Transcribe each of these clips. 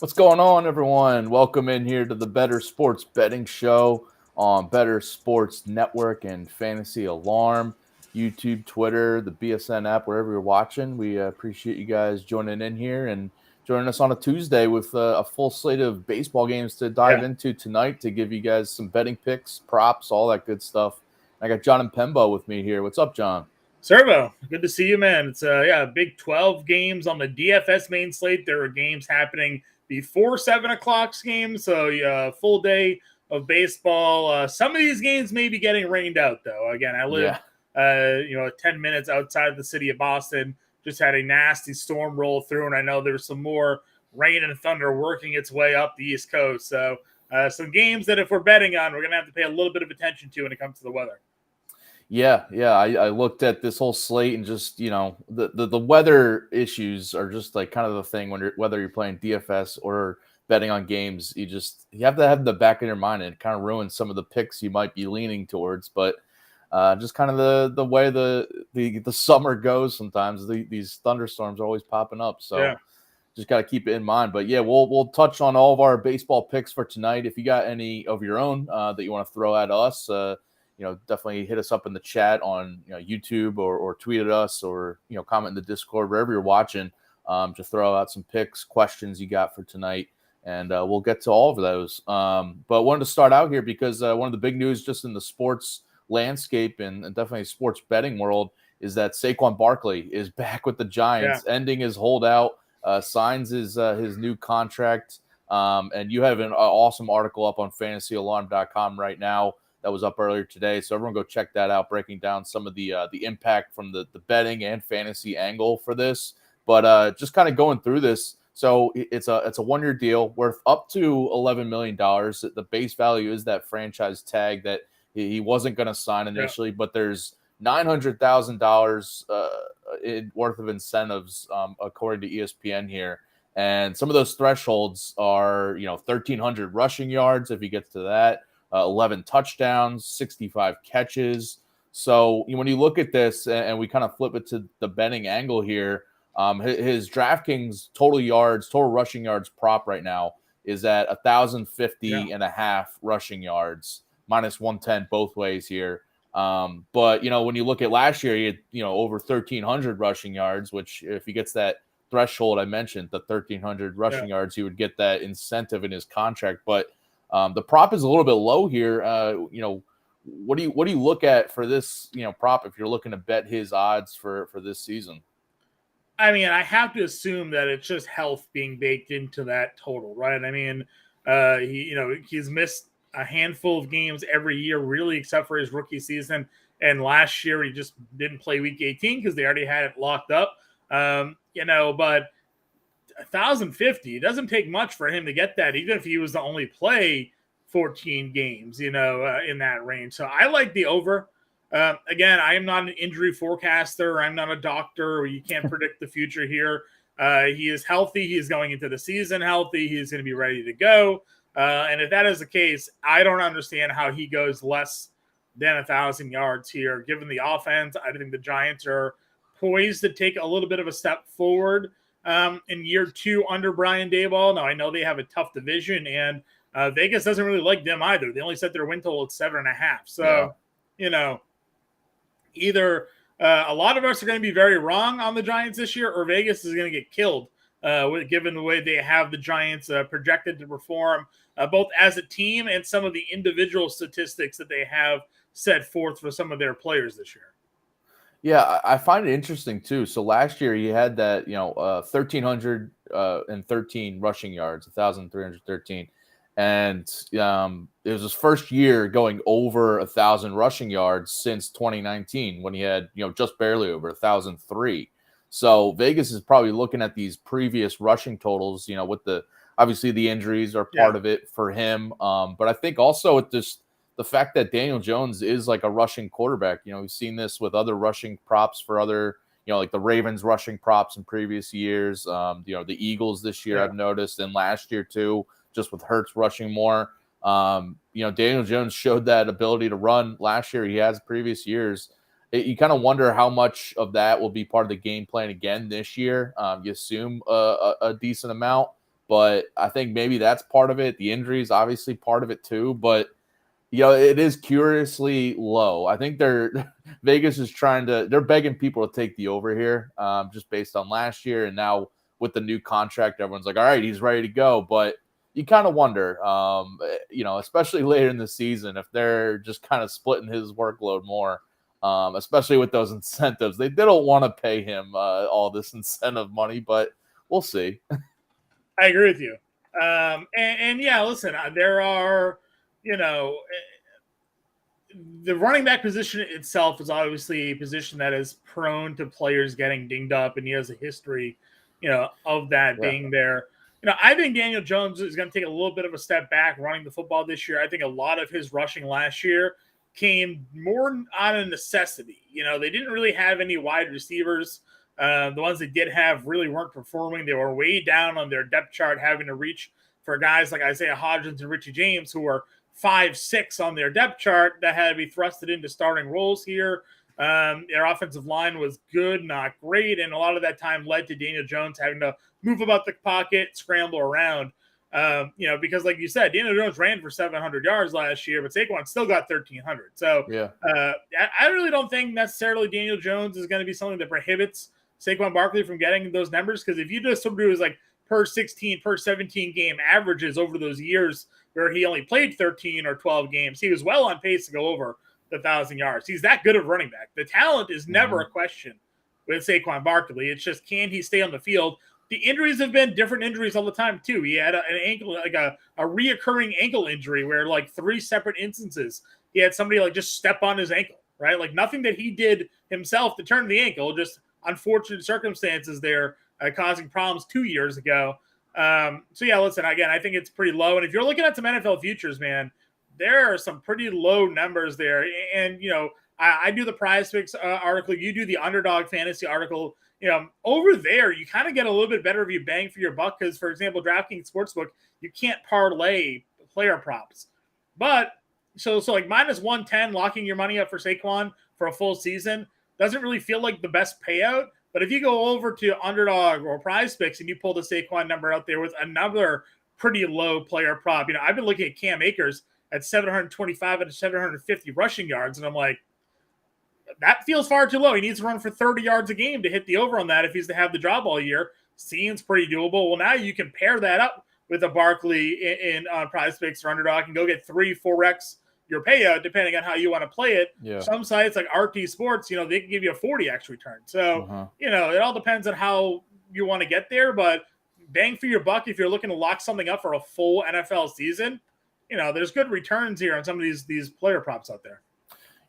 What's going on, everyone? Welcome in here to the Bettor Sports Betting Show on Bettor Sports Network and Fantasy Alarm, YouTube, Twitter, the BSN app, wherever you're watching. We appreciate you guys joining in here and joining us on a Tuesday with a full slate of baseball games to dive Yeah. into tonight to give you guys some betting picks, props, all that good stuff. I got Jon Impemba with me here. What's up, John? Servo, good to see you, man. It's big 12 games on the DFS main slate. There are games happening before 7 o'clock's game, so full day of baseball. Some of these games may be getting rained out, though. Again, I live, Yeah. 10 minutes outside of the city of Boston. Just had a nasty storm roll through, and I know there's some more rain and thunder working its way up the East Coast. So some games that if we're betting on, we're going to have to pay a little bit of attention to when it comes to the weather. Yeah. I looked at this whole slate and just the weather issues are just like kind of the thing when whether you're playing DFS or betting on games. You have to have the back of your mind, and it kind of ruins some of the picks you might be leaning towards. But just kind of the way the summer goes sometimes. These thunderstorms are always popping up, so Yeah. just got to keep it in mind. But yeah, we'll touch on all of our baseball picks for tonight. If you got any of your own that you want to throw at us, definitely hit us up in the chat on YouTube or tweet at us or comment in the Discord wherever you're watching. To throw out some picks, questions you got for tonight, and we'll get to all of those. But wanted to start out here because one of the big news just in the sports landscape and definitely sports betting world is that Saquon Barkley is back with the Yeah. Giants, ending his holdout, signs his new contract. And you have an awesome article up on fantasyalarm.com right now that was up earlier today. So everyone go check that out, breaking down some of the impact from the betting and fantasy angle for this. But just kind of going through this. So it's a 1-year deal worth up to $11 million. The base value is that franchise tag that he wasn't going to sign initially, but there's $900,000 worth of incentives according to ESPN here. And some of those thresholds are, 1,300 rushing yards if he gets to that, 11 touchdowns, 65 catches. So when you look at this and we kind of flip it to the betting angle here, his DraftKings total rushing yards prop right now is at 1,050 and a half rushing yards, minus 110 both ways here. But when you look at last year, he had over 1,300 rushing yards, which if he gets that threshold I mentioned, the 1,300 rushing yards, he would get that incentive in his contract. But the prop is a little bit low here. What do you look at for this prop if you're looking to bet his odds for this season? I mean, I have to assume that it's just health being baked into that total, right? I mean, he's missed a handful of games every year, really, except for his rookie season. And last year, he just didn't play Week 18 because they already had it locked up. But 1,050, it doesn't take much for him to get that, even if he was to only play 14 games, in that range. So I like the over. Again, I am not an injury forecaster. I'm not a doctor. You can't predict the future here. He is healthy. He is going into the season healthy. He's going to be ready to go. And if that is the case, I don't understand how he goes less than 1,000 yards here. Given the offense, I think the Giants are poised to take a little bit of a step forward in year 2 under Brian Daboll. Now, I know they have a tough division, and Vegas doesn't really like them either. They only set their win total at 7.5. So, either a lot of us are going to be very wrong on the Giants this year, or Vegas is going to get killed, given the way they have the Giants projected to perform, both as a team and some of the individual statistics that they have set forth for some of their players this year. Yeah, I find it interesting too. So last year he had that 1,313 rushing yards, 1,313, and it was his first year going over 1,000 rushing yards since 2019 when he had just barely over 1,003. So Vegas is probably looking at these previous rushing totals, with obviously the injuries are part of it for him, but I think also with this the fact that Daniel Jones is like a rushing quarterback. We've seen this with other rushing props for other, like the Ravens rushing props in previous years. The Eagles this year I've noticed, and last year too, just with Hurts rushing more. Daniel Jones showed that ability to run last year. He has previous years. You kind of wonder how much of that will be part of the game plan again this year. You assume a decent amount, but I think maybe that's part of it. The injuries, obviously, part of it too. But it is curiously low. I think Vegas is they're begging people to take the over here, just based on last year. And now with the new contract, everyone's like, all right, he's ready to go. But you kind of wonder, especially later in the season, if they're just kind of splitting his workload more, especially with those incentives. They don't want to pay him all this incentive money, but we'll see. I agree with you. And yeah, listen, there are, the running back position itself is obviously a position that is prone to players getting dinged up, and he has a history, of that being there. I think Daniel Jones is going to take a little bit of a step back running the football this year. I think a lot of his rushing last year came more out of necessity. They didn't really have any wide receivers. The ones they did have really weren't performing. They were way down on their depth chart, having to reach for guys like Isaiah Hodgins and Richie James, who were 5'6" on their depth chart that had to be thrusted into starting roles here. Their offensive line was good, not great, and a lot of that time led to Daniel Jones having to move about the pocket, scramble around. Because like you said, Daniel Jones ran for 700 yards last year, but Saquon still got 1,300. So I really don't think necessarily Daniel Jones is going to be something that prohibits Saquon Barkley from getting those numbers, because if you just do is like per 16, per 17 game averages over those years where he only played 13 or 12 games, he was well on pace to go over the 1,000 yards. He's that good of running back. The talent is never a question with Saquon Barkley. It's just, can he stay on the field? The injuries have been different injuries all the time too. He had an ankle, like a reoccurring ankle injury where like 3 separate instances he had somebody like just step on his ankle, right? Like nothing that he did himself to turn the ankle, just unfortunate circumstances there causing problems 2 years ago. So yeah, listen, again, I think it's pretty low. And if you're looking at some NFL futures, man, there are some pretty low numbers there. And, I do the Prize Picks article. You do the Underdog Fantasy article. Over there, you kind of get a little bit better of your bang for your buck because, for example, DraftKings Sportsbook, you can't parlay player props. But so like minus 110, locking your money up for Saquon for a full season doesn't really feel like the best payout. But if you go over to Underdog or Prize Picks and you pull the Saquon number out there with another pretty low player prop, I've been looking at Cam Akers at 725 and 750 rushing yards, and I'm like, that feels far too low. He needs to run for 30 yards a game to hit the over on that if he's to have the job all year. Seems pretty doable. Well, now you can pair that up with a Barkley in Prize Picks or Underdog and go get 3-4x your payout, depending on how you want to play it. Yeah. Some sites like RT Sports, they can give you a 40x return. So, it all depends on how you want to get there. But bang for your buck, if you're looking to lock something up for a full NFL season, there's good returns here on some of these player props out there.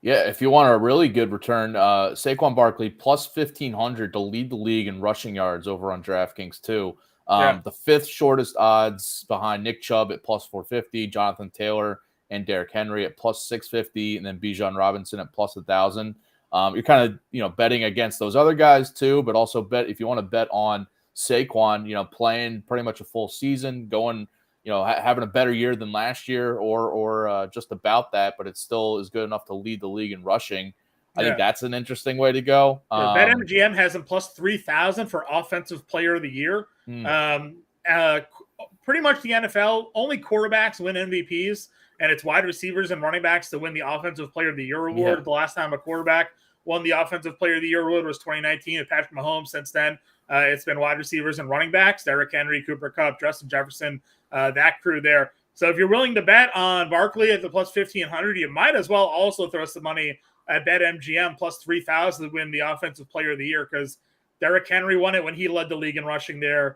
Yeah, if you want a really good return, Saquon Barkley plus 1,500 to lead the league in rushing yards over on DraftKings too. The 5th shortest odds behind Nick Chubb at plus 450, Jonathan Taylor and Derrick Henry at plus 650, and then Bijan Robinson at plus 1,000. You're kind of, betting against those other guys too, but also bet if you want to bet on Saquon, playing pretty much a full season, going, having a better year than last year or just about that, but it still is good enough to lead the league in rushing. I think that's an interesting way to go. BetMGM has him plus 3,000 for Offensive Player of the Year. Pretty much the NFL, only quarterbacks win MVPs, and it's wide receivers and running backs to win the Offensive Player of the Year award. The last time a quarterback won the Offensive Player of the Year award was 2019 with Patrick Mahomes. Since then, it's been wide receivers and running backs, Derrick Henry, Cooper Kupp, Justin Jefferson, that crew there. So if you're willing to bet on Barkley at the plus 1,500, you might as well also throw some money at BetMGM plus 3,000 to win the Offensive Player of the Year, because Derrick Henry won it when he led the league in rushing there.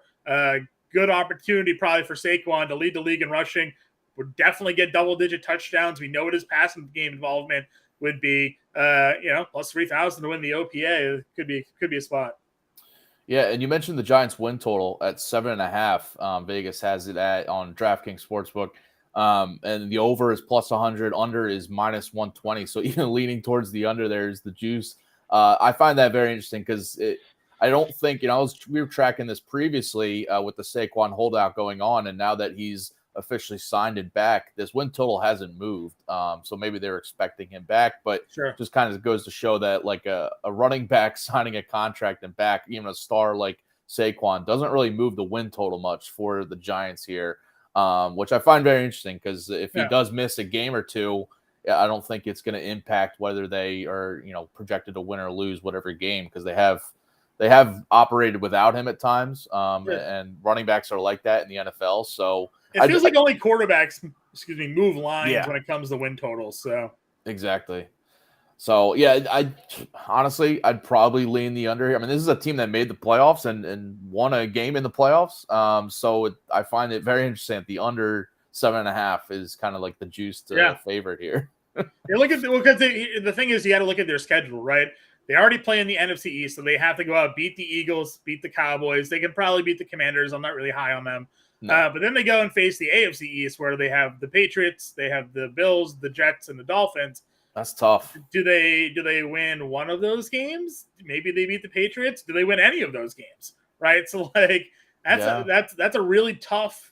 Good opportunity probably for Saquon to lead the league in rushing. Would definitely get double-digit touchdowns. We know what his passing game involvement would be. Plus 3,000 to win the OPA could be a spot. Yeah, and you mentioned the Giants win total at 7.5. Vegas has it on DraftKings Sportsbook. And the over is plus 100, under is minus 120. So even leaning towards the under there is the juice. I find that very interesting because I don't think, we were tracking this previously with the Saquon holdout going on. And now that he's officially signed it back, this win total hasn't moved. So maybe they're expecting him back, but just kind of goes to show that like a running back signing a contract and back, even a star like Saquon doesn't really move the win total much for the Giants here, which I find very interesting because if he does miss a game or two, I don't think it's going to impact whether they are, projected to win or lose whatever game, because they have operated without him at times, and running backs are like that in the NFL. So it feels like only quarterbacks, move lines when it comes to win totals. So exactly. So yeah, I'd probably lean the under here. I mean, this is a team that made the playoffs and won a game in the playoffs. I find it very interesting that the under 7.5 is kind of like the juiced favorite here. Because the thing is, you got to look at their schedule, right? They already play in the NFC East, so they have to go out, beat the Eagles, beat the Cowboys. They can probably beat the Commanders. I'm not really high on them. No. But then they go and face the AFC East, where they have the Patriots, they have the Bills, the Jets, and the Dolphins. That's tough. Do they win one of those games? Maybe they beat the Patriots. Do they win any of those games? Right. So that's a really tough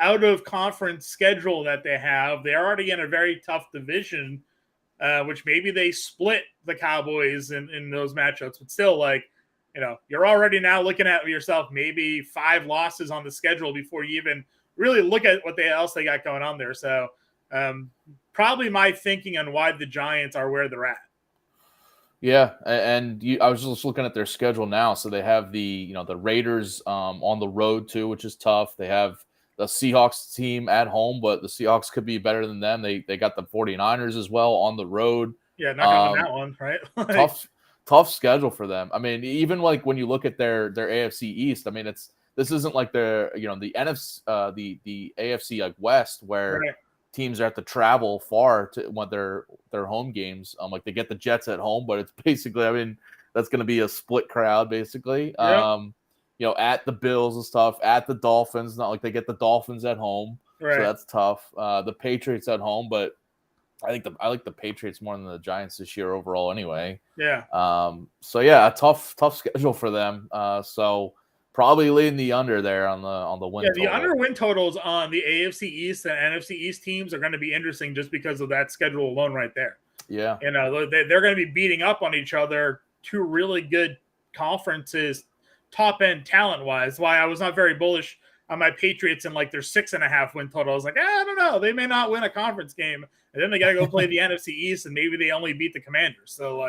out of conference schedule that they have. They're already in a very tough division, which maybe they split the Cowboys in those matchups. But still, you're already now looking at yourself maybe 5 losses on the schedule before you even really look at what else they got going on there. So probably my thinking on why the Giants are where they're at. Yeah, and I was just looking at their schedule now. So they have the Raiders on the road too, which is tough. They have the Seahawks team at home, but the Seahawks could be better than them. They got the 49ers as well on the road. Yeah, not on that one, right? Tough schedule for them. I mean, even when you look at their AFC East, I mean, this isn't like the NFC the AFC West where teams have to travel far to when their home games. Like they get the Jets at home, but it's basically, I mean, that's going to be a split crowd basically. Yeah. At the Bills and stuff, at the Dolphins, not like they get the Dolphins at home, so that's tough. The Patriots at home, but I like the Patriots more than the Giants this year overall anyway. Yeah. A tough schedule for them. So probably leading the under there on the win. Yeah, the under win totals on the AFC East and NFC East teams are going to be interesting just because of that schedule alone right there. Yeah. They're going to be beating up on each other, 2 really good conferences, top end talent wise. Why I was not very bullish on my Patriots and their 6.5 win total. I was like, I don't know. They may not win a conference game. And then they got to go play the NFC East and maybe they only beat the Commanders. So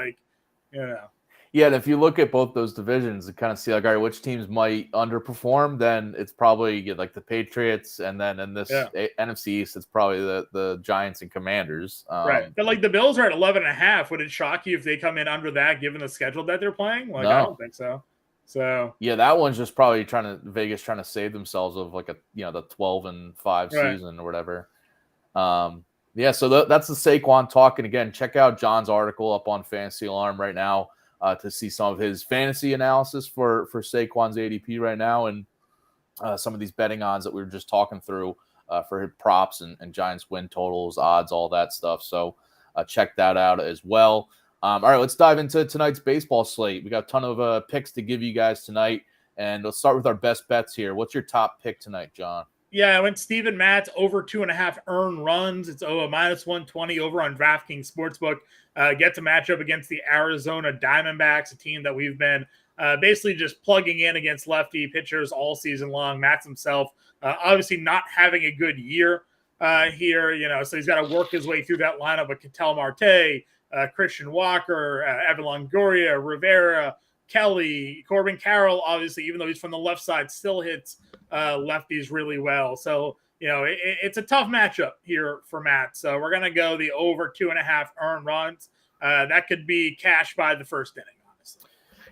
Yeah, and if you look at both those divisions and kind of see all right, which teams might underperform, then it's probably the Patriots, and then in this NFC East, it's probably the Giants and Commanders. Right, but the Bills are at 11.5. Would it shock you if they come in under that, given the schedule that they're playing? No. I don't think so. So yeah, that one's just probably Vegas trying to save themselves of the 12-5 season or whatever. Yeah, so that's the Saquon talk. And again, check out John's article up on Fantasy Alarm right now to see some of his fantasy analysis for Saquon's ADP right now, and some of these betting odds that we were just talking through for his props and Giants win totals, odds, all that stuff. So check that out as well. All right, let's dive into tonight's baseball slate. We got a ton of picks to give you guys tonight, and let's start with our best bets here. What's your top pick tonight, John? Yeah, I went Steven Matz over 2.5 earned runs. It's -120 over on DraftKings Sportsbook. Get to match up against the Arizona Diamondbacks, a team that we've been basically just plugging in against lefty pitchers all season long. Matz himself, obviously not having a good year here, so he's got to work his way through that lineup with Ketel Marte, Christian Walker, Evan Longoria, Rivera, Kelly, Corbin Carroll, obviously, even though he's from the left side, still hits lefties really well. So, it's a tough matchup here for Matt. So we're going to go the over 2.5 earned runs. That could be cashed by the first inning, honestly.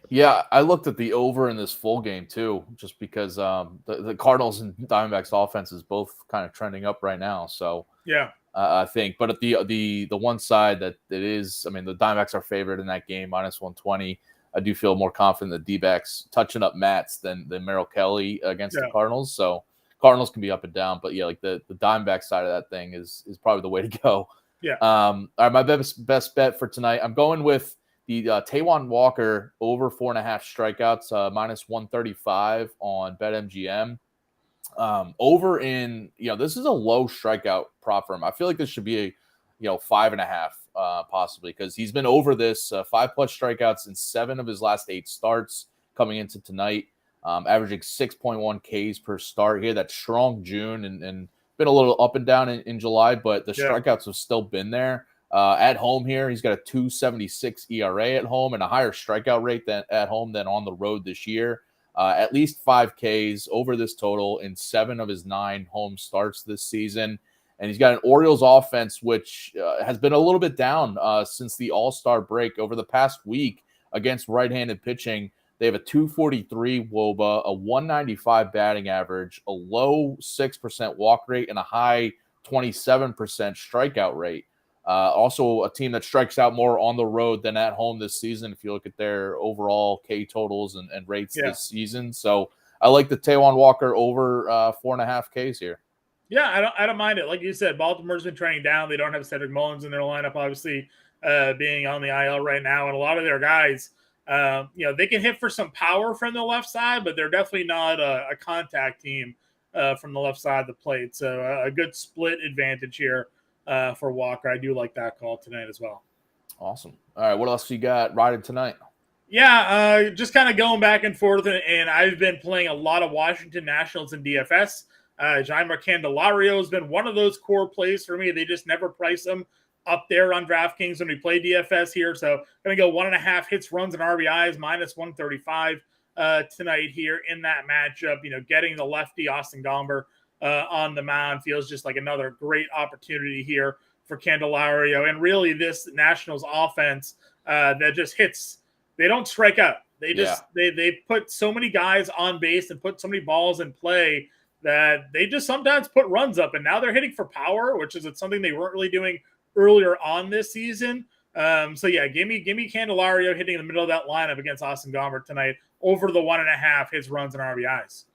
Yeah, I looked at the over in this full game too, just because the Cardinals and Diamondbacks offense is both kind of trending up right now. So yeah. I think, but at the one side that it is, I mean, the Diamondbacks are favored in that game, -120. I do feel more confident the D-backs touching up Matz than Merrill Kelly against the Cardinals. So Cardinals can be up and down, but yeah, the Diamondback side of that thing is probably the way to go. Yeah. All right, my best bet for tonight, I'm going with the Taijuan Walker over 4.5 strikeouts, -135 on BetMGM. Over in, this is a low strikeout prop for him. I feel like this should be a 5.5 possibly, because he's been over this 5+ strikeouts in 7 of his last 8 starts coming into tonight. averaging 6.1 Ks per start here. That strong June and been a little up and down in July, but the strikeouts have still been there. At home here, he's got a 2.76 ERA at home and a higher strikeout rate than at home than on the road this year. At least 5 Ks over this total in 7 of his 9 home starts this season. And he's got an Orioles offense, which has been a little bit down since the All-Star break. Over the past week against right-handed pitching, they have a 243 WOBA, a 195 batting average, a low 6% walk rate, and a high 27% strikeout rate. Also a team that strikes out more on the road than at home this season, if you look at their overall K totals and rates this season. So I like the Taijuan Walker over 4.5 Ks here. Yeah, I don't mind it. Like you said, Baltimore's been trending down. They don't have Cedric Mullins in their lineup, obviously, being on the IL right now. And a lot of their guys, they can hit for some power from the left side, but they're definitely not a contact team from the left side of the plate. So a good split advantage here for Walker. I do like that call tonight as well. Awesome. All right, what else you got riding tonight? Yeah, just kind of going back and forth, and I've been playing a lot of Washington Nationals and DFS. Jeimer Candelario has been one of those core plays for me. They just never price them up there on DraftKings when we play DFS here. So going to go 1.5 hits, runs, and RBIs, minus 135 tonight here in that matchup. Getting the lefty Austin Gomber on the mound feels just like another great opportunity here for Candelario. And really this Nationals offense that just hits, they don't strike out. They just, they put so many guys on base and put so many balls in play that they just sometimes put runs up, and now they're hitting for power, which is something they weren't really doing earlier on this season. Give me Candelario hitting in the middle of that lineup against Austin Gomber tonight over the 1.5 hits, runs, and RBIs.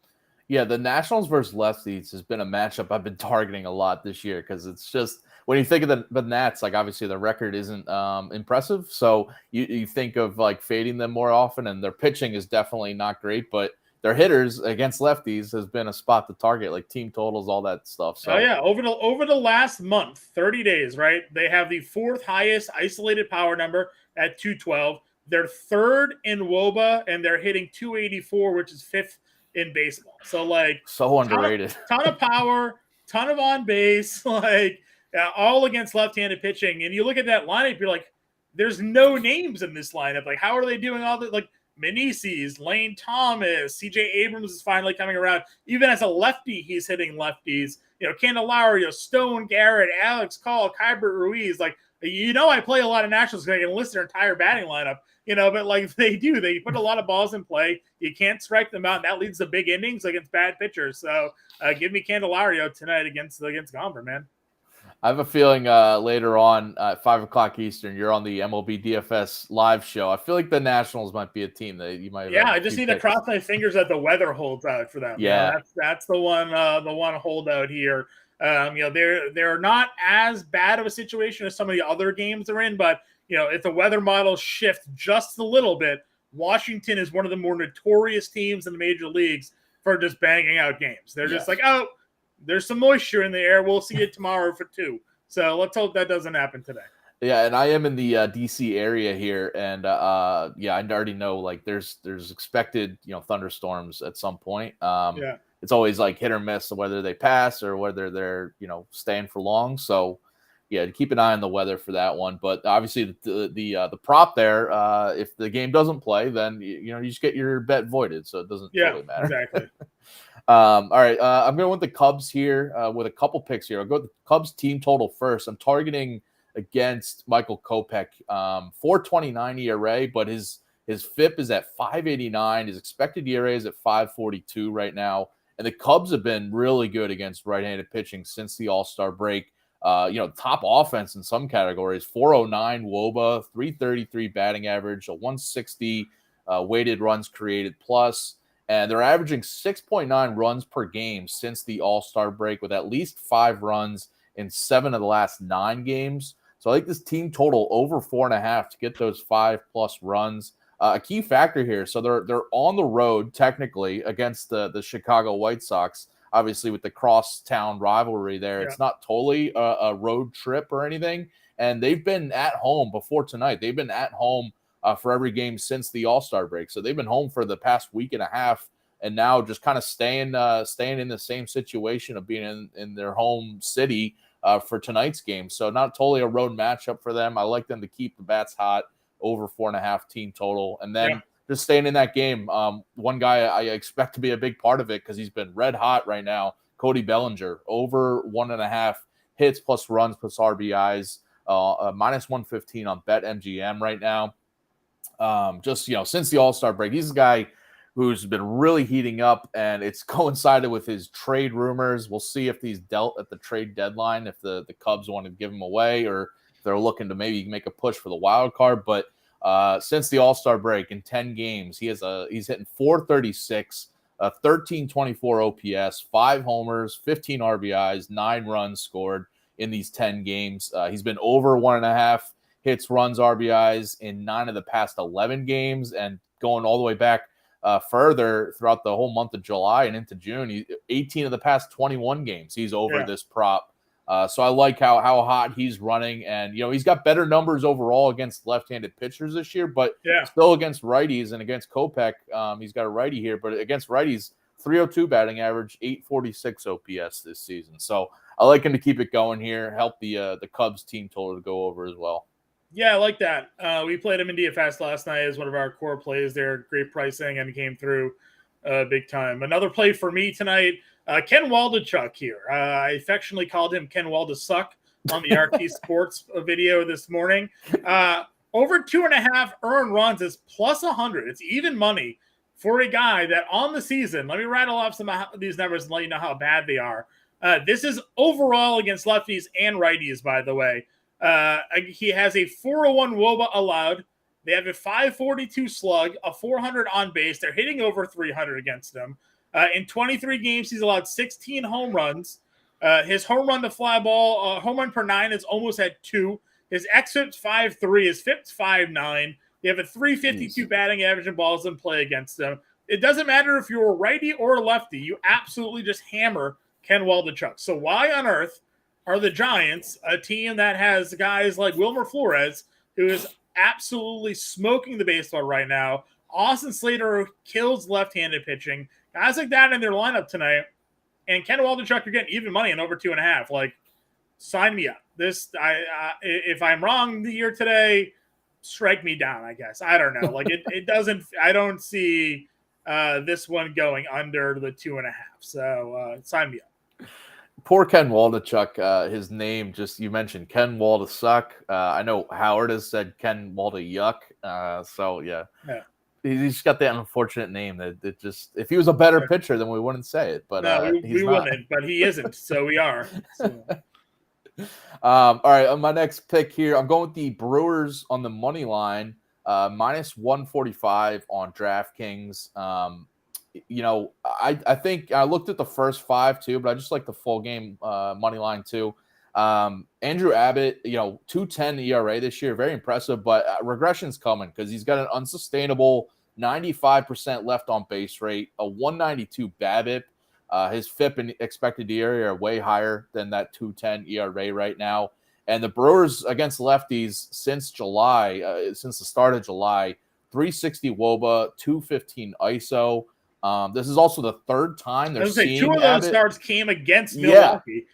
Yeah, the Nationals versus lefties has been a matchup I've been targeting a lot this year because it's just when you think of the Nats, like obviously the record isn't impressive, so you think of like fading them more often, and their pitching is definitely not great, but their hitters against lefties has been a spot to target, like team totals, all that stuff. So over the last month, 30 days, right? They have the 4th highest isolated power number at 212. They're 3rd in WOBA, and they're hitting 284, which is 5th in baseball. So underrated. Ton of power, ton of on base, all against left-handed pitching. And you look at that lineup, you're like, there's no names in this lineup. Like, how are they doing all that? Like, Meneses, Lane Thomas, CJ Abrams is finally coming around. Even as a lefty, he's hitting lefties. Candelario, Stone, Garrett, Alex Call, Kyber Ruiz. I play a lot of Nationals because I can list their entire batting lineup. But they put a lot of balls in play. You can't strike them out, and that leads to big innings against bad pitchers. So give me Candelario tonight against Gomber, man. I have a feeling later on at 5 o'clock Eastern, you're on the MLB DFS live show. I feel like the Nationals might be a team that you might. Yeah, I just need to cross my fingers that the weather holds out for them. Yeah, that's the one holdout here. They're not as bad of a situation as some of the other games they're in, but if the weather models shift just a little bit, Washington is one of the more notorious teams in the major leagues for just banging out games. They're just like, oh, there's some moisture in the air. We'll see it tomorrow for 2. So let's hope that doesn't happen today. Yeah, and I am in the DC area here, and I already know there's expected thunderstorms at some point. It's always like hit or miss whether they pass or whether they're staying for long. So yeah, keep an eye on the weather for that one. But obviously the prop there, if the game doesn't play, then you just get your bet voided, so it doesn't totally matter. Exactly. All right, I'm going with the Cubs here with a couple picks here. I'll go with the Cubs team total first. I'm targeting against Michael Kopech, 4.29 ERA, but his FIP is at 5.89. His expected ERA is at 5.42 right now, and the Cubs have been really good against right-handed pitching since the All-Star break. Top offense in some categories: 409 WOBA, 333 batting average, a 160 weighted runs created plus. And they're averaging 6.9 runs per game since the All-Star break, with at least 5 runs in 7 of the last 9 games. So I like this team total over 4.5 to get those 5+ runs. A key factor here. So they're on the road technically against the Chicago White Sox. Obviously, with the crosstown rivalry there, It's not totally a road trip or anything. And they've been at home before tonight. They've been at home for every game since the All-Star break. So they've been home for the past week and a half and now just kind of staying in the same situation of being in their home city for tonight's game. So not totally a road matchup for them. I like them to keep the bats hot, over 4.5 team total. And then just staying in that game, one guy I expect to be a big part of it because he's been red hot right now, Cody Bellinger, over 1.5 hits plus runs plus RBIs, minus 115 on BetMGM right now. Just, since the All-Star break, he's a guy who's been really heating up, and it's coincided with his trade rumors. We'll see if he's dealt at the trade deadline, if the Cubs want to give him away, or if they're looking to maybe make a push for the wild card. But since the All-Star break, in 10 games, he's hitting .436, 1324 OPS, 5 homers, 15 RBIs, 9 runs scored in these 10 games. He's been over 1.5 hits, runs, RBIs in 9 of the past 11 games, and going all the way back further throughout the whole month of July and into June, 18 of the past 21 games, he's over this prop. So I like how hot he's running, and he's got better numbers overall against left-handed pitchers this year, but still against righties and against Kopech, he's got a righty here, but against righties, 302 batting average, 846 OPS this season. So I like him to keep it going here, help the Cubs team total to go over as well. Yeah, I like that. We played him in DFS last night as one of our core plays there. Great pricing, and came through big time. Another play for me tonight, Ken Waldichuk here. I affectionately called him Ken Waldasuck on the RT Sports video this morning. Over 2.5 earned runs is plus 100. It's even money for a guy that on the season, let me rattle off some of these numbers and let you know how bad they are. This is overall against lefties and righties, by the way. He has a 401 WOBA allowed. They have a 542 slug, a 400 on base. They're hitting over 300 against him. In 23 games, he's allowed 16 home runs. His home run to fly ball, home run per 9 is almost at 2. His xFIP's 5.3. His FIP's 5.9. They have a 352 batting average in balls in play against them. It doesn't matter if you're a righty or a lefty. You absolutely just hammer Ken Waldichuk. So why on earth are the Giants, a team that has guys like Wilmer Flores, who is absolutely smoking the baseball right now, Austin Slater, who kills left-handed pitching, guys like that in their lineup tonight, and Ken Waldichuk, you're getting even money and over 2.5. Like, sign me up. This, if I'm wrong the year today, strike me down, I guess. I don't know. Like, it doesn't, I don't see this one going under the 2.5. So sign me up. Poor Ken Waldichuk, his name just, you mentioned Ken Waldasuck. I know Howard has said Ken Waldayuck. So yeah. He's got that unfortunate name that it just, if he was a better pitcher, then we wouldn't say it. But no, we wouldn't, but he isn't. So we are. So. All right. On my next pick here, I'm going with the Brewers on the money line, minus 145 on DraftKings. I think I looked at the first 5 too, but I just like the full game money line too. Andrew Abbott, 2.10 ERA this year, very impressive, but regression's coming because he's got an unsustainable 95% left on base rate, a 192 BABIP. His FIP and expected ERA are way higher than that 2.10 ERA right now. And the Brewers against lefties since July, since the start of July, 360 WOBA, 215 ISO. This is also the third time they're seeing 2 of those Abbott. Starts came against Milwaukee.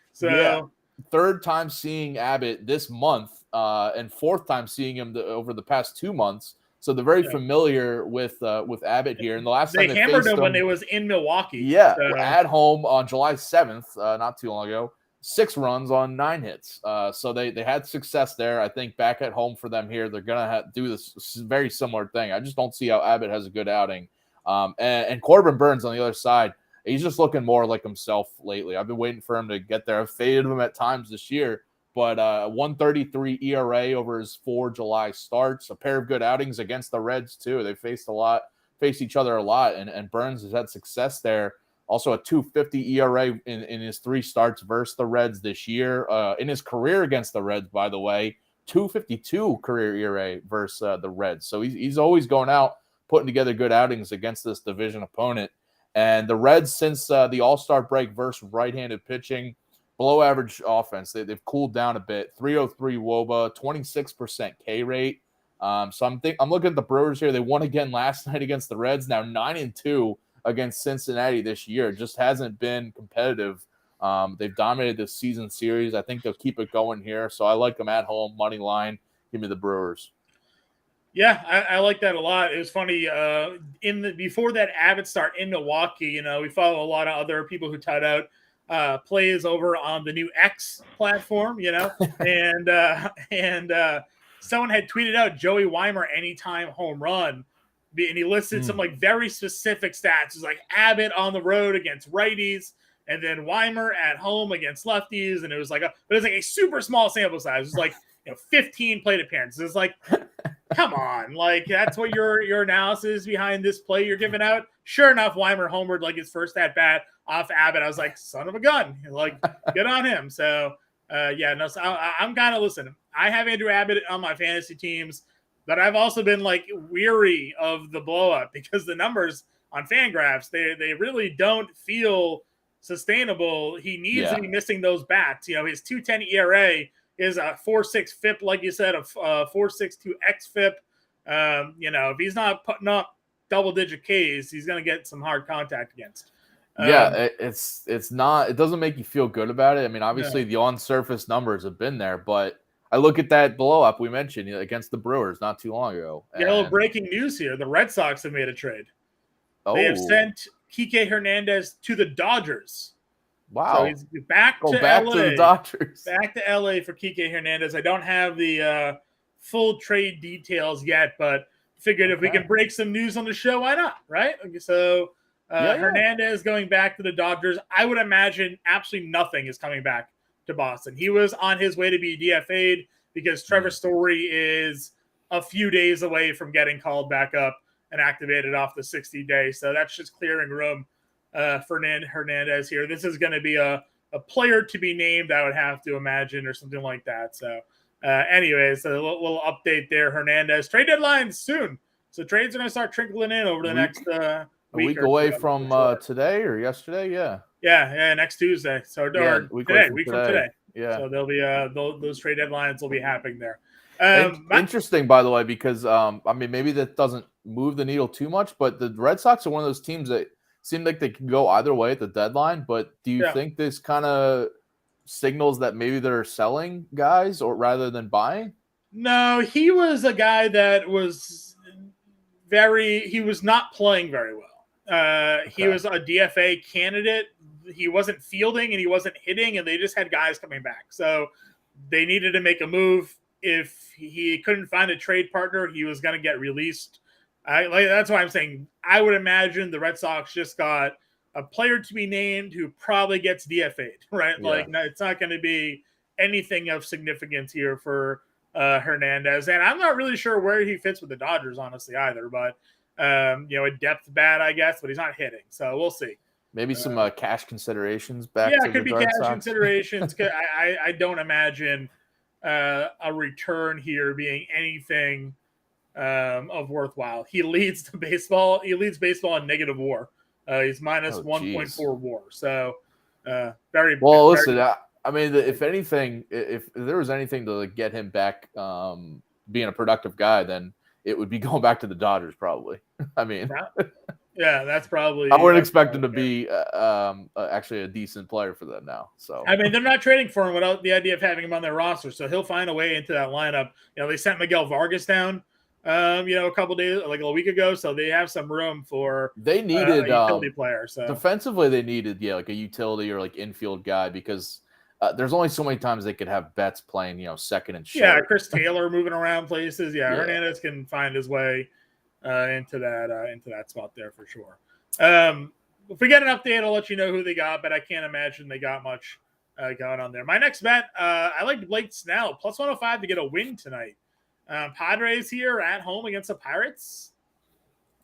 Third time seeing Abbott this month, and fourth time seeing him over the past 2 months. So they're very familiar with Abbott here. And the last time they hammered him when it was in Milwaukee. Yeah, at home on July 7th, not too long ago. 6 runs on 9 hits. So they had success there. I think back at home for them here, they're gonna do this very similar thing. I just don't see how Abbott has a good outing. And Corbin Burns on the other side, he's just looking more like himself lately. I've been waiting for him to get there. I've faded him at times this year, but 133 ERA over his 4 July starts, a pair of good outings against the Reds too. They faced each other a lot, and Burns has had success there. Also a 2.50 ERA in his 3 starts versus the Reds this year. In his career against the Reds, by the way, 2.52 career ERA versus the Reds. So he's always going out, putting together good outings against this division opponent. And the Reds, since the All-Star break versus right-handed pitching, below average offense. They've cooled down a bit. 303 WOBA, 26% K rate. So I'm looking at the Brewers here. They won again last night against the Reds. Now 9-2 against Cincinnati this year. It just hasn't been competitive. They've dominated the season series. I think they'll keep it going here. So I like them at home, money line. Give me the Brewers. Yeah, I like that a lot. It was funny before that Abbott start in Milwaukee. We follow a lot of other people who tout out plays over on the new X platform. And someone had tweeted out Joey Weimer anytime home run, and he listed some like very specific stats. It's like Abbott on the road against righties, and then Weimer at home against lefties, and it was like a super small sample size. It was like 15 plate appearances. It's like, come on, like that's what your analysis behind this play you're giving out. Sure enough, Weimer homered like his first at bat off Abbott. I was like, son of a gun, like good on him. So so I'm kind of listen. I have Andrew Abbott on my fantasy teams, but I've also been like weary of the blow up because the numbers on Fangraphs they really don't feel sustainable. He needs to be missing those bats. His 2.10 ERA is a 4.6 FIP, like you said, a 4.62 xFIP. If he's not putting up double-digit Ks, he's going to get some hard contact against. It's not. It doesn't make you feel good about it. I mean, obviously the on-surface numbers have been there, but I look at that blow-up we mentioned against the Brewers not too long ago. A little breaking news here: the Red Sox have made a trade. They have sent Kike Hernandez to the Dodgers. Wow. So he's back to the Dodgers. Back to LA for Kike Hernandez. I don't have the full trade details yet, but figured if we can break some news on the show, why not, right? So Hernandez going back to the Dodgers. I would imagine absolutely nothing is coming back to Boston. He was on his way to be DFA'd because Trevor Story is a few days away from getting called back up and activated off the 60-day. So that's just clearing room for Hernandez here. This is going to be a player to be named, I would have to imagine, or something like that. So anyways, a little update there. Hernandez trade deadline soon. So trades are going to start trickling in over the next week. A week away from today or yesterday. Yeah. Next Tuesday. So week from today. Yeah. So there'll be those trade deadlines will be happening there. Interesting, by the way, because maybe that doesn't move the needle too much, but the Red Sox are one of those teams that seem like they can go either way at the deadline. But do you think this kind of signals that maybe they're selling guys or rather than buying? No, he was a guy that was he was not playing very well. He was a DFA candidate. He wasn't fielding and he wasn't hitting, and they just had guys coming back. So they needed to make a move. If he couldn't find a trade partner, he was going to get released. That's why I'm saying I would imagine the Red Sox just got a player to be named who probably gets DFA'd, right? Yeah. It's not going to be anything of significance here for Hernandez. And I'm not really sure where he fits with the Dodgers, honestly, either. But, a depth bat, I guess, but he's not hitting. So we'll see. Maybe some cash considerations back to it could the be Red cash Sox. considerations. I don't imagine a return here being anything of worthwhile. He leads baseball in negative WAR. He's minus 1.4 WAR. So very well. Listen, if anything, if there was anything to get him back being a productive guy, then it would be going back to the Dodgers, probably. Yeah, that's probably. I wouldn't expect him to be actually a decent player for them now. So they're not trading for him without the idea of having him on their roster. So he'll find a way into that lineup. They sent Miguel Vargas down, a couple days, like a week ago. So they have some room for. They needed a utility player. So defensively, they needed like a utility or like infield guy because there's only so many times they could have Betts playing, second and short. Yeah, Chris Taylor moving around places. Yeah, Hernandez can find his way into that spot there for sure. If we get an update, I'll let you know who they got, but I can't imagine they got much going on there. My next bet, I like Blake Snell, plus 105 to get a win tonight. Padres here at home against the Pirates.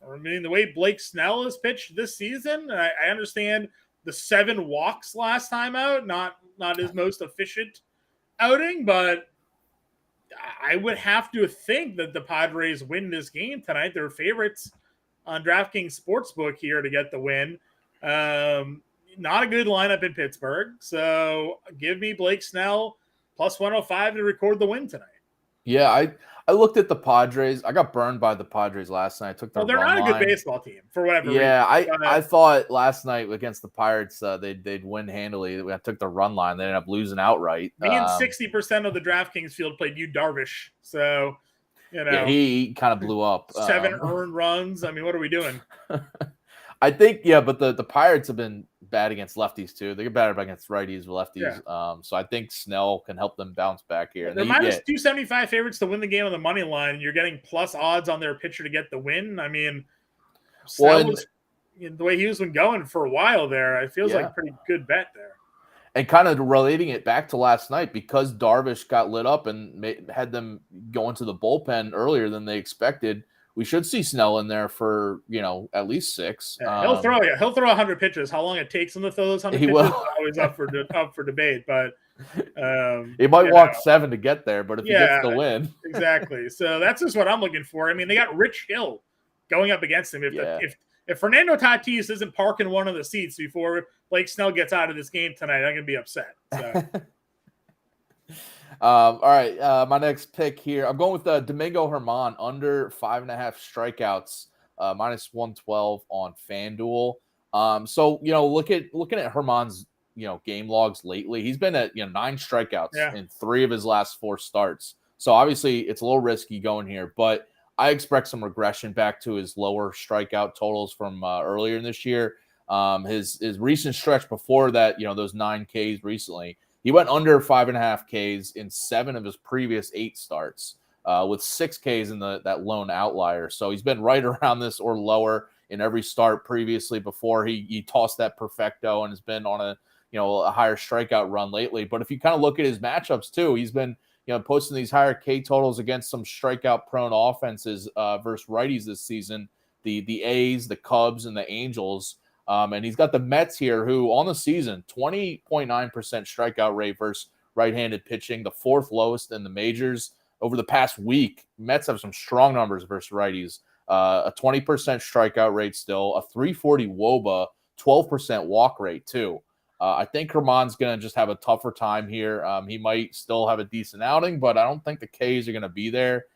The way Blake Snell has pitched this season, I understand the 7 walks last time out, not his most efficient outing, but I would have to think that the Padres win this game tonight. They're favorites on DraftKings Sportsbook here to get the win. Not a good lineup in Pittsburgh. So give me Blake Snell plus 105 to record the win tonight. Yeah, I looked at the Padres. I got burned by the Padres last night. I took their Well, they're run not a good line. baseball team for whatever reason. Yeah, I thought last night against the Pirates they'd win handily. I took the run line. They ended up losing outright. Me and 60% of the DraftKings field played Yu Darvish. So, Yeah, he kind of blew up. 7 earned runs. I mean, what are we doing? I think, yeah, but the Pirates have been bad against lefties too. They get better against righties, lefties. Yeah. So I think Snell can help them bounce back here. They're minus 275 favorites to win the game on the money line, and you're getting plus odds on their pitcher to get the win. I mean, Snell was, the way he was been going for a while there, it feels like a pretty good bet there. And kind of relating it back to last night, because Darvish got lit up and had them go into the bullpen earlier than they expected, we should see Snell in there for, at least 6. Yeah, he'll throw 100 pitches. How long it takes him to throw those 100 pitches is always up for debate. But he might walk 7 to get there, but if he gets the win, exactly. So that's just what I'm looking for. I mean, they got Rich Hill going up against him. If Fernando Tatis isn't parking one of the seats before Blake Snell gets out of this game tonight, I'm gonna be upset. So. All right, my next pick here, I'm going with Domingo Germán under 5.5 strikeouts, minus 112 on FanDuel. So looking at Germán's game logs lately, he's been at 9 strikeouts in 3 of his last 4 starts. So obviously it's a little risky going here, but I expect some regression back to his lower strikeout totals from earlier in this year. His recent stretch before that, those 9 Ks recently, he went under 5.5 Ks in 7 of his previous 8 starts, with 6 Ks in that lone outlier. So he's been right around this or lower in every start previously before he tossed that perfecto and has been on a higher strikeout run lately. But if you kind of look at his matchups too, he's been posting these higher K totals against some strikeout prone offenses versus righties this season, the A's, the Cubs, and the Angels. And he's got the Mets here, who on the season, 20.9% strikeout rate versus right-handed pitching, the 4th lowest in the majors. Over the past week, Mets have some strong numbers versus righties. A 20% strikeout rate still, a 340 WOBA, 12% walk rate too. I think Germán's going to just have a tougher time here. He might still have a decent outing, but I don't think the Ks are going to be there.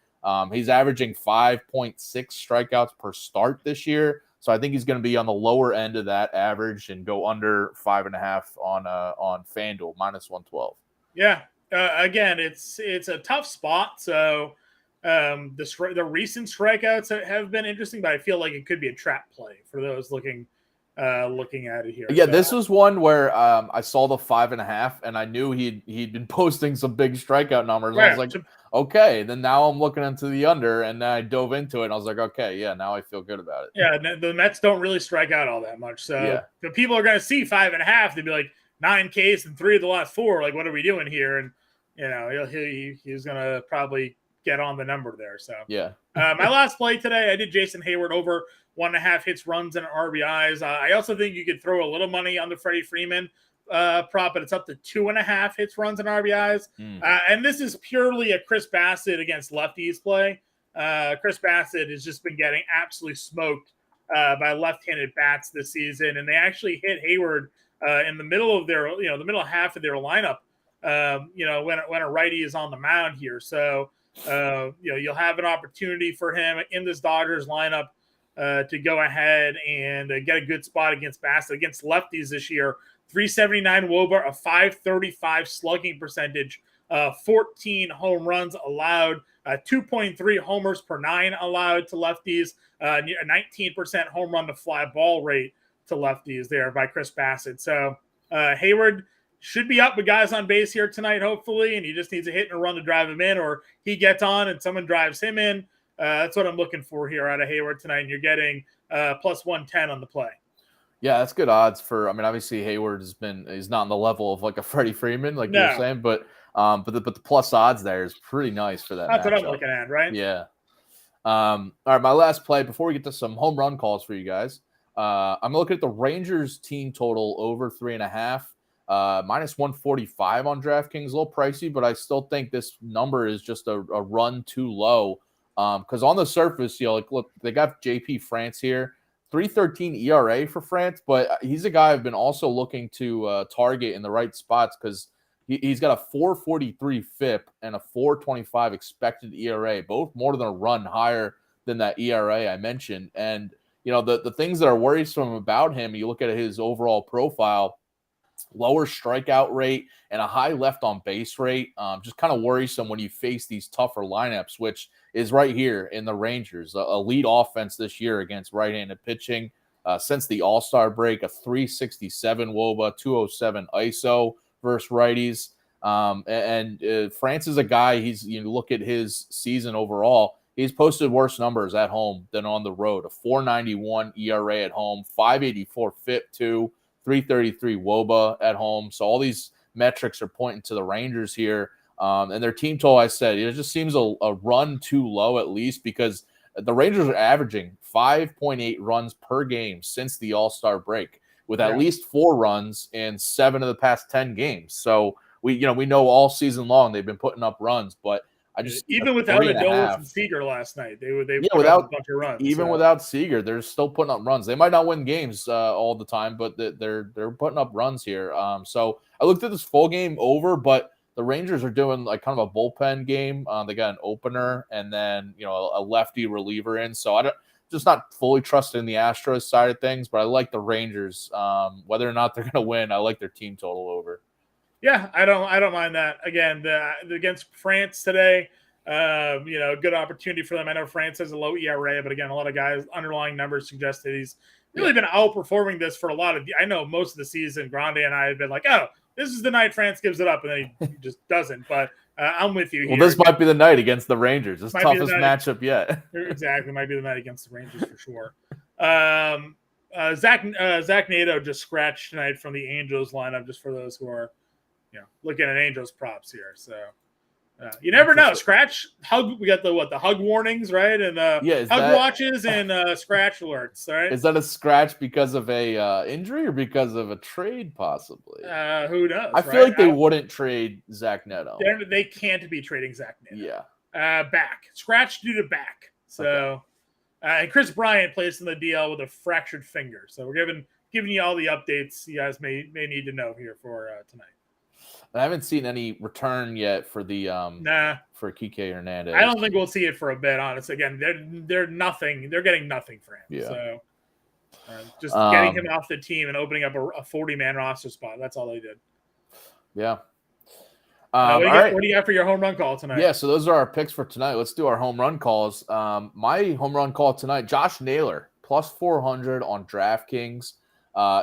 He's averaging 5.6 strikeouts per start this year. So I think he's going to be on the lower end of that average and go under 5.5 on FanDuel, minus 112. Yeah. Again, it's a tough spot. So the recent strikeouts have been interesting, but I feel like it could be a trap play for those looking at it here. Yeah, so this was one where I saw the 5.5 and I knew he'd been posting some big strikeout numbers. I was like, okay, then now I'm looking into the under, and then I dove into it and I was like, okay, yeah, now I feel good about it. Yeah, the Mets don't really strike out all that much. So the people are going to see 5.5. They'd be like 9 Ks and 3 of the last 4. Like, what are we doing here? And, he's going to probably get on the number there. So, my last play today, I did Jason Hayward over 1.5 hits, runs, and RBIs. I also think you could throw a little money on the Freddie Freeman prop, but it's up to 2.5 hits, runs, and RBIs. And this is purely a Chris Bassitt against lefties play. Chris Bassitt has just been getting absolutely smoked by left-handed bats this season, and they actually hit Hayward in the middle of their, the middle half of their lineup. When a righty is on the mound here, so you'll have an opportunity for him in this Dodgers lineup to go ahead and get a good spot against Bassitt. Against lefties this year, 379 WOBA, a 535 slugging percentage, 14 home runs allowed, 2.3 homers per 9 allowed to lefties, a 19% home run to fly ball rate to lefties there by Chris Bassitt. So Hayward should be up with guys on base here tonight, hopefully, and he just needs a hit and a run to drive him in, or he gets on and someone drives him in. That's what I'm looking for here out of Hayward tonight, and you're getting plus 110 on the play. Yeah, that's good odds for. I mean, obviously Hayward is not on the level of like a Freddie Freeman, like you're saying, but the plus odds there is pretty nice for that. That's what I'm looking at, right? Yeah. All right, my last play before we get to some home run calls for you guys. I'm looking at the Rangers team total over 3.5. Minus 145 on DraftKings, a little pricey, but I still think this number is just a run too low. Because on the surface, look, they got JP France here, 3.13 ERA for France, but he's a guy I've been also looking to target in the right spots because He's got a 4.43 FIP and a 4.25 expected ERA, both more than a run higher than that ERA I mentioned. And, the things that are worrisome about him, you look at his overall profile, lower strikeout rate and a high left on base rate. Just kind of worrisome when you face these tougher lineups, which is right here in the Rangers. A lead offense this year against right-handed pitching. Since the All-Star break, a 367 WOBA, 207 ISO versus righties. France is a guy, you look at his season overall, he's posted worse numbers at home than on the road. A 4.91 ERA at home, 5.84 FIP too, 3.33 WOBA at home. So all these metrics are pointing to the Rangers here. And their team total, I said, it just seems a run too low at least, because the Rangers are averaging 5.8 runs per game since the All-Star break, with at least 4 runs in 7 of the past 10 games. So we know all season long they've been putting up runs, but I just even without Adolis and Seager last night, they put up a bunch of runs. Even without Seager, they're still putting up runs. They might not win games all the time, but they're putting up runs here. So I looked at this full game over, but the Rangers are doing like kind of a bullpen game. They got an opener and then a lefty reliever in. So I don't just not fully trusting the Astros side of things, but I like the Rangers. Whether or not they're going to win, I like their team total over. Yeah, I don't mind that. Again, against France today, good opportunity for them. I know France has a low ERA, but again, a lot of guys' underlying numbers suggest that he's really been outperforming this for a lot of. I know most of the season, Grande and I have been like, "Oh, this is the night France gives it up," and then he just doesn't. But I'm with you here. Well, this might be the night against the Rangers. It's toughest matchup yet. Exactly, might be the night against the Rangers for sure. Zach Nato just scratched tonight from the Angels lineup, just for those who are looking at Angels props here. So you never know. Scratch hug. We got the hug warnings, right? And hug watches and scratch alerts. Right? Is that a scratch because of a injury or because of a trade, possibly? Who knows? I feel like they wouldn't trade Zach Neto. They can't be trading Zach Neto. Yeah. Back scratch due to back. So, okay. And Chris Bryant plays in the DL with a fractured finger. So we're giving you all the updates you guys may need to know here for tonight. I haven't seen any return yet for the for Kike Hernandez. I don't think we'll see it for a bit, honestly. Again, they're nothing. They're getting nothing for him. Yeah. So just getting him off the team and opening up a 40-man roster spot. That's all they did. Yeah. What do you got for your home run call tonight? Yeah, so those are our picks for tonight. Let's do our home run calls. My home run call tonight, Josh Naylor, plus 400 on DraftKings.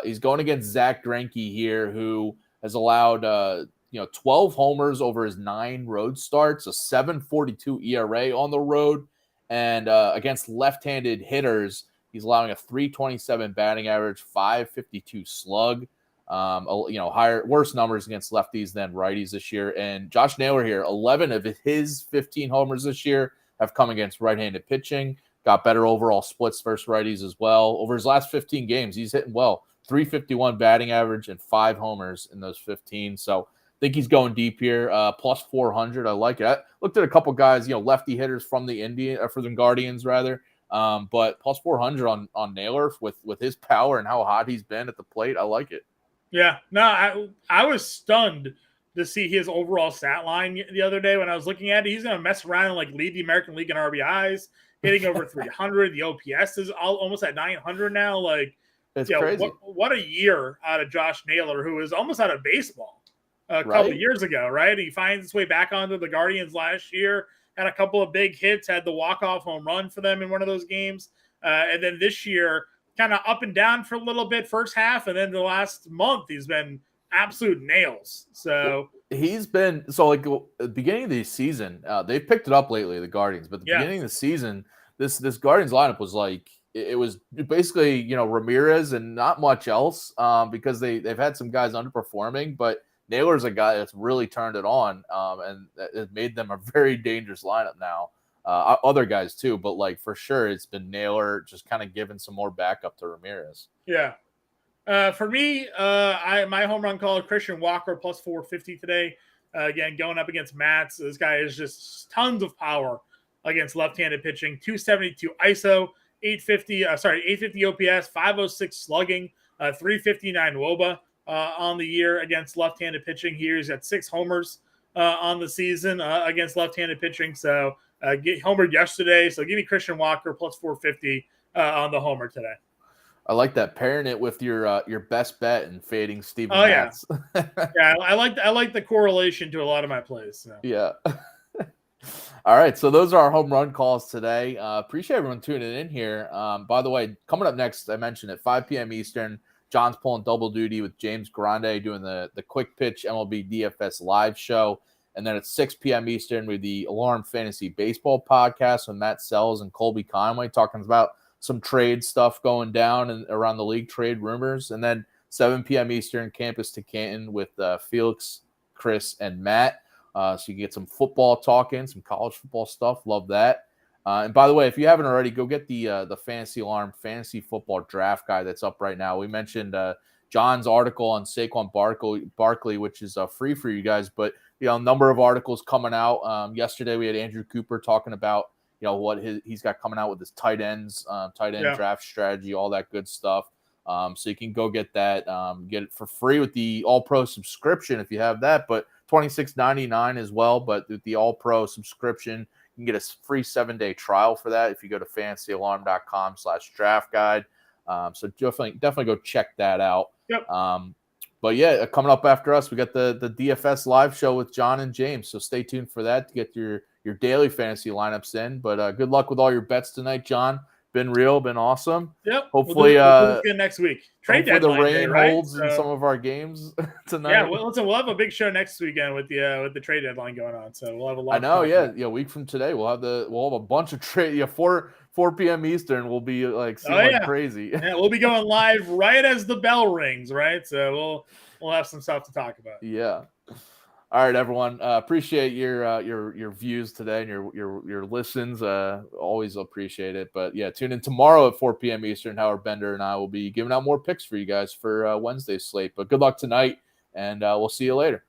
He's going against Zach Greinke here, who has allowed 12 homers over his 9 road starts, a 7.42 ERA on the road, and against left-handed hitters, he's allowing a 3.27 batting average, 5.52 slug. Worse numbers against lefties than righties this year. And Josh Naylor here, 11 of his 15 homers this year have come against right-handed pitching. Got better overall splits versus righties as well. Over his last 15 games, he's hitting well. 351 batting average and 5 homers in those 15. So I think he's going deep here. Plus 400. I like it. I looked at a couple guys, lefty hitters from the Guardians rather. But plus 400 on Naylor with his power and how hot he's been at the plate. I like it. Yeah. No, I was stunned to see his overall stat line the other day when I was looking at it. He's going to mess around and lead the American League in RBIs, hitting over 300. The OPS is almost at 900 now. It's crazy. What a year out of Josh Naylor, who was almost out of baseball a couple of years ago, right? He finds his way back onto the Guardians last year, had a couple of big hits, had the walk-off home run for them in one of those games. And then this year, kind of up and down for a little bit first half, and then the last month, he's been absolute nails. So he's been at the beginning of the season, they've picked it up lately, the Guardians, but the beginning of the season, this Guardians lineup was it was basically, Ramirez and not much else because they've had some guys underperforming, but Naylor's a guy that's really turned it on and it made them a very dangerous lineup now. Other guys too, but for sure it's been Naylor just kind of giving some more backup to Ramirez. Yeah. For me, my home run call, Christian Walker, plus 450 today. Again, going up against Mats. This guy is just tons of power against left-handed pitching. 272 ISO, 850 OPS, 506 slugging, 359 WOBA. on the year against left-handed pitching here. He's got 6 homers on the season against left-handed pitching. So get homered yesterday. So give me Christian Walker plus 450 on the homer today. I like that, pairing it with your best bet and fading Steven Matz. Yeah. Yeah, I like the correlation to a lot of my plays. So. Yeah. All right, so those are our home run calls today. Appreciate everyone tuning in here. By the way, coming up next, I mentioned at 5 p.m. Eastern, John's pulling double duty with James Grande doing the Quick Pitch MLB DFS live show. And then at 6 p.m. Eastern, with the Alarm Fantasy Baseball podcast with Matt Sells and Colby Conway talking about some trade stuff going down and around the league, trade rumors. And then 7 p.m. Eastern, Campus to Canton with Felix, Chris, and Matt. So you can get some football talking, some college football stuff. Love that. And by the way, if you haven't already, go get the Fantasy Alarm Fantasy Football Draft Guide that's up right now. We mentioned John's article on Saquon Barkley, which is free for you guys. But a number of articles coming out. Yesterday we had Andrew Cooper talking about what he's got coming out with his tight end draft strategy, all that good stuff. So you can go get that, get it for free with the All Pro subscription if you have that, but $26.99 as well. But with the All Pro subscription, you can get a free 7-day trial for that if you go to fantasyalarm.com/draft guide. So definitely go check that out. Yep. But yeah, coming up after us, we got the DFS live show with John and James. So stay tuned for that to get your daily fantasy lineups in. But good luck with all your bets tonight, John. Been awesome. Yep. Hopefully, we'll do it next week. Trade deadline the rain day, holds right? in some of our games tonight. Yeah, well, listen, we'll have a big show next weekend with the trade deadline going on. So we'll have a lot. I know, yeah. A week from today, we'll have a bunch of trade. Yeah, 4 p.m. Eastern, we'll be like crazy. Yeah, we'll be going live right as the bell rings, right? So we'll have some stuff to talk about. Yeah. All right, everyone. Appreciate your views today and your listens. Always appreciate it. But yeah, tune in tomorrow at 4 p.m. Eastern. Howard Bender and I will be giving out more picks for you guys for Wednesday's slate. But good luck tonight, and we'll see you later.